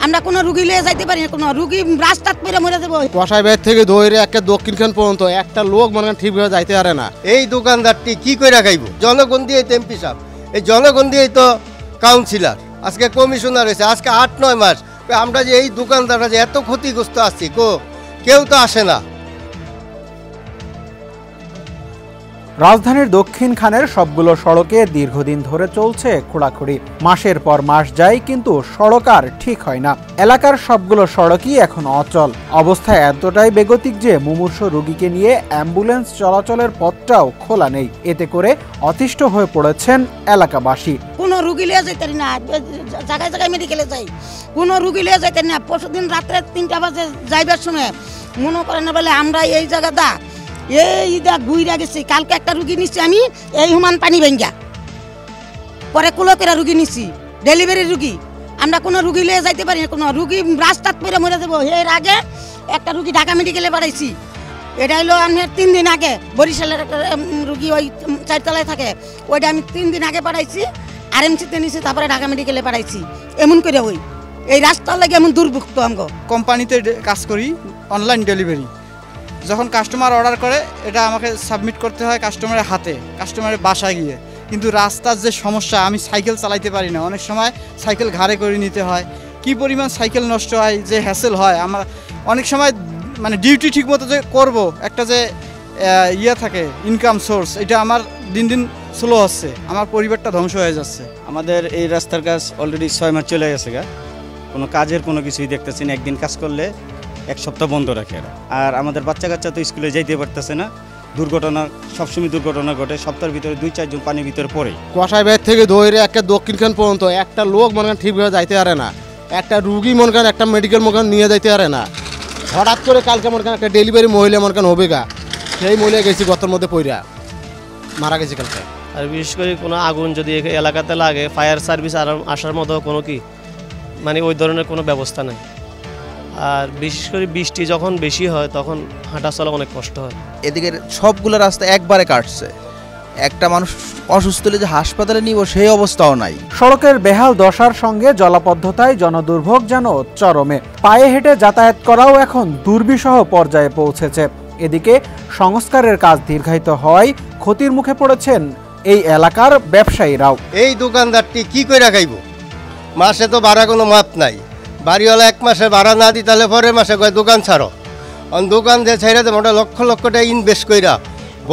আমরা কোনো রুগী লিয়ে যাইতে পারি না, কোনো রুগী রাস্তাত পড়ে মরে যাবো। কষাই বেদ থেকে ধরে একটা দক্ষিণখান পর্যন্ত একটা লোক মনে করেন ঠিকভাবে যাইতে পারে না। এই দোকানদারটি কি করে খাইব? জনগণ দিয়ে এমপি সাহেব, এই জনগণ দিয়েই তো কাউন্সিলর, আজকে কমিশনার হয়েছে, আজকে ৮-৯ মাস। আমরা যে এই দোকানদাররা যে এত ক্ষতিগ্রস্ত আছি, কেউ তো আসে না। রাজধানীর দক্ষিণখানের সবগুলো সড়কে দীর্ঘদিন ধরে চলছে খোঁড়াখুড়ি। মাসের পর মাস যায়, কিন্তু সড়ক আর ঠিক হয় না। এলাকার সবগুলো সড়কই এখন অচল। অবস্থা এতটাই বেগতিক যে মুমূর্ষু রোগীকে নিয়ে অ্যাম্বুলেন্স চলাচলের পথটাও খোলা নেই। এতে করে অতিষ্ঠ হয়ে পড়েছেন এলাকাবাসী। কোনো রুগী লিয়ে যাইতে না, জায়গায় জায়গায় মেডিকেলে যাই, কোনো রুগী লিয়ে যাইতে না। পরশুদিন রাত্রে 3টা বাজে যাইবার সময় মনে করেন না বলে আমরা এই জায়গাটা এই ঘুরে গেছি। কালকে একটা রুগী নিচ্ছি আমি এই হুমান পানি ভেঙ্গা, পরে কুলকেরা রুগী নিচ্ছি, ডেলিভারি রুগী। আমরা কোনো রুগী লিয়ে যাইতে পারি না, কোনো রুগী রাস্তাত পড়ে মরে যাবো। এর আগে একটা রুগী ঢাকা মেডিকেলে পাঠাইছি। এটা হলো আমি 3 দিন আগে, বরিশালের একটা রুগী ওই 4 তলায় থাকে, ওইটা আমি 3 দিন আগে পাঠাইছি, আরএমসিতে নিয়েছি, তারপরে ঢাকা মেডিকেলে পাঠাইছি। এমন করে ওই এই রাস্তার লাগে এমন দুর্ভুক্ত। আমগো কোম্পানিতে কাজ করি, অনলাইন ডেলিভারি। যখন কাস্টমার অর্ডার করে এটা আমাকে সাবমিট করতে হয় কাস্টমারের হাতে, কাস্টমারের বাসায় গিয়ে। কিন্তু রাস্তার যে সমস্যা, আমি সাইকেল চালাইতে পারি না, অনেক সময় সাইকেল ঘাড়ে করে নিতে হয়। কি পরিমাণ সাইকেল নষ্ট হয়, যে হ্যাসেল হয়। আমার অনেক সময় মানে ডিউটি ঠিকমতো যে করব, একটা যে থাকে ইনকাম সোর্স, এটা আমার দিন দিন স্লো হচ্ছে, আমার পরিবারটা ধ্বংস হয়ে যাচ্ছে। আমাদের এই রাস্তার কাজ অলরেডি 6 মাস চলে গেছে গা, কোনো কাজের কোনো কিছুই দেখতেছি না। একদিন কাজ করলে 1 সপ্তাহ বন্ধ রাখে। আর আমাদের বাচ্চা কাচ্চা তো স্কুলে যাইতে পারতেছে না। দুর্ঘটনা, সবসময় দুর্ঘটনা ঘটে। সপ্তাহের ভিতরে 2-4 জন পানির ভিতরে পড়ে। কষাই বেদ থেকে ধরে একটা দক্ষিণখান পর্যন্ত একটা লোক মনে করেন ঠিকভাবে যাইতে পারে না। একটা রুগী মনে করেন একটা মেডিকেল মনে করেন নিয়ে যাইতে পারে না। হঠাৎ করে কালকে মনে করেন একটা ডেলিভারি মহিলা মনে করেন হবে গা, সেই মহিলা গেছি গতর মধ্যে পইরা মারা গেছে কালকে। আর বিশেষ করে কোনো আগুন যদি এলাকাতে লাগে, ফায়ার সার্ভিস আসার মতো কোনো মানে ওই ধরনের কোনো ব্যবস্থা নেই। আর বিশেষ করে বৃষ্টি যখন বেশি হয় তখন হাঁটা চলা অনেক কষ্ট হয়। এদিকে সবগুলো রাস্তা একবারে কাটছে। একটা মানুষ অসুস্থ হলে যে হাসপাতালে নিব সেই অবস্থাও নাই। সড়কের বেহাল দশার সঙ্গে জলাবদ্ধতায় জনদুর্ভোগ যেন চরমে। পায়ে হেঁটে যাতায়াত করাও এখন দুর্বিষহ পর্যায়ে পৌঁছেছে। এদিকে সংস্কারের কাজ দীর্ঘায়িত হওয়ায় ক্ষতির মুখে পড়েছেন এই এলাকার ব্যবসায়ীরাও। এই দোকানদারটি কি করে খাইব? মাসে তো ভাড়া কোনো মাপ নাই। বাড়িওয়ালা 1 মাসে ভাড়া না দিই, তাহলে পরের মাসে কয় দোকান ছাড়ো। দোকান দিয়ে ছেড়ে দেবো, ওটা লক্ষ লক্ষ টাকা ইনভেস্ট কইরা।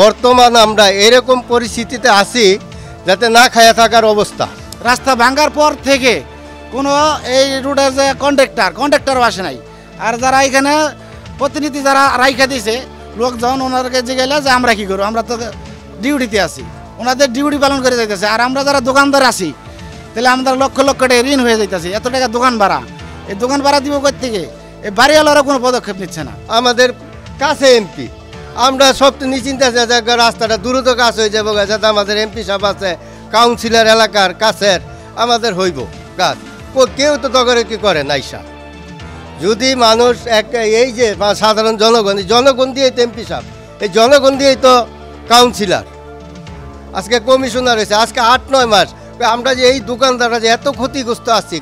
বর্তমান আমরা এরকম পরিস্থিতিতে আছি যাতে না খায়া থাকার অবস্থা। রাস্তা ভাঙার পর থেকে কোনো এই রোডের যে কন্ট্রাক্টরও আসে নাই। আর যারা এখানে প্রতিনিধি যারা রাইখা দিয়েছে লোকজন, ওনাদেরকে জিজ্ঞাসা যে আমরা কি করবো, আমরা তো ডিউটিতে আছি, ওনাদের ডিউটি পালন করে যাইতেছে। আর আমরা যারা দোকানদার আছি, তাহলে আমাদের লক্ষ লক্ষ টাকা ঋণ হয়ে যাইতেছে। এত টাকা দোকান ভাড়া, এই দোকান ভাড়া দিব কোথা থেকে? এই বাড়িওয়ালারা কোনো পদক্ষেপ নিচ্ছে না। আমাদের কাছে এমপি, আমরা সব নিশ্চিন্তে আছি রাস্তাটা দ্রুত কাজ হয়ে যাবো, যাতে আমাদের এমপি সাহেব আছে, কাউন্সিলর এলাকার কাছের, আমাদের হইব কাজ। কেউ তো তখন কি করে নাইসা। যদি মানুষ এই যে সাধারণ জনগণ দিয়ে এমপি সাহেব, এই জনগণ দিয়েই তো কাউন্সিলর, আজকে কমিশনার হয়েছে, আজকে 8-9 মাস। আমরা যে এই দোকানদাররা যে এত ক্ষতিগ্রস্ত আছি,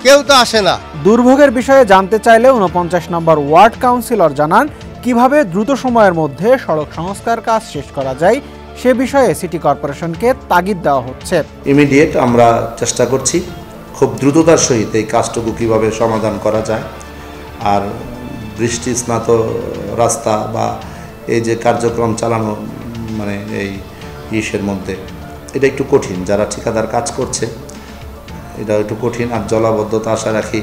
কেউ তো আসে না। দুর্ভোগের বিষয়ে জানতে চাইলে 49 নম্বর ওয়ার্ড কাউন্সিলর জানান, কিভাবে দ্রুত সময়ের মধ্যে সড়ক সংস্কার কাজ শেষ করা যায় সে বিষয়ে সিটি কর্পোরেশনকে তাগিদ দেওয়া হচ্ছে। ইমিডিয়েট আমরা চেষ্টা করছি খুব দ্রুততার সহিত এই কাজটুকু কীভাবে সমাধান করা যায়। আর বৃষ্টি স্নাত রাস্তা বা এই যে কার্যক্রম চালানো মানে এই ইসের মধ্যে এটা একটু কঠিন, যারা ঠিকাদার কাজ করছে এটা একটু কঠিন। আর জলাবদ্ধতা আশা রাখি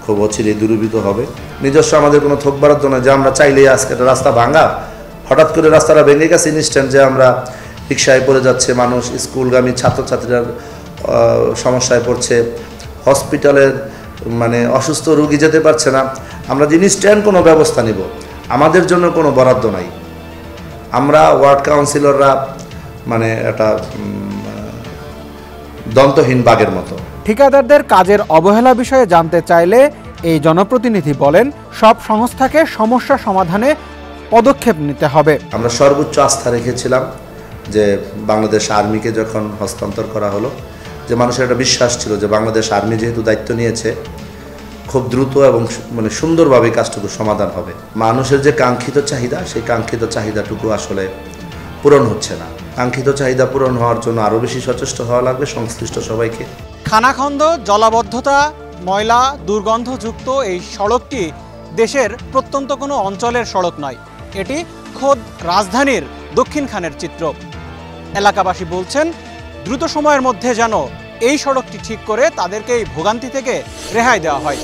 খুব অচিরেই দূরীভূত হবে। নিজস্ব আমাদের কোনো থোক বরাদ্দ নয় যে আমরা চাইলেই আজকে একটা রাস্তা ভাঙা, হঠাৎ করে রাস্তাটা ভেঙে গেছে ইনস্ট্যান্ট যে আমরা রিক্সায় পড়ে যাচ্ছে মানুষ, স্কুলগামী ছাত্রছাত্রীরা সমস্যায় পড়ছে, হসপিটালের মানে অসুস্থ রোগী যেতে পারছে না। আমরা যে ইনস্ট্যান্ট কোনো ব্যবস্থা নিব, আমাদের জন্য কোনো বরাদ্দ নাই। আমরা ওয়ার্ড কাউন্সিলররা মানে একটা দন্তহীন বাঘের মতো। ঠিকাদারদের কাজের অবহেলা বিষয়ে জানতে চাইলে এই জনপ্রতিনিধি বলেন, সব সংস্থাকে সমস্যা সমাধানে পদক্ষেপ নিতে হবে। আমরা সর্বোচ্চ আস্থা রেখেছিলাম যে বাংলাদেশ আর্মিকে যখন হস্তান্তর করা হলো, যে মানুষের একটা বিশ্বাস ছিল যে বাংলাদেশ আর্মি যেহেতু দায়িত্ব নিয়েছে, খুব দ্রুত এবং মানে সুন্দরভাবে কাজটুকু সমাধান হবে। মানুষের যে কাঙ্ক্ষিত চাহিদা, সেই কাঙ্ক্ষিত চাহিদাটুকু আসলে পূরণ হচ্ছে না। কাঙ্ক্ষিত চাহিদা পূরণ হওয়ার জন্য আরও বেশি সচেষ্ট হওয়া লাগবে সংশ্লিষ্ট সবাইকে। খানাখন্দ, জলাবদ্ধতা, ময়লা, দুর্গন্ধযুক্ত এই সড়কটি দেশের প্রত্যন্ত কোনো অঞ্চলের সড়ক নয়, এটি খোদ রাজধানীর দক্ষিণখানের চিত্র। এলাকাবাসী বলছেন দ্রুত সময়ের মধ্যে যেন এই সড়কটি ঠিক করে তাদেরকে এই ভোগান্তি থেকে রেহাই দেওয়া হয়।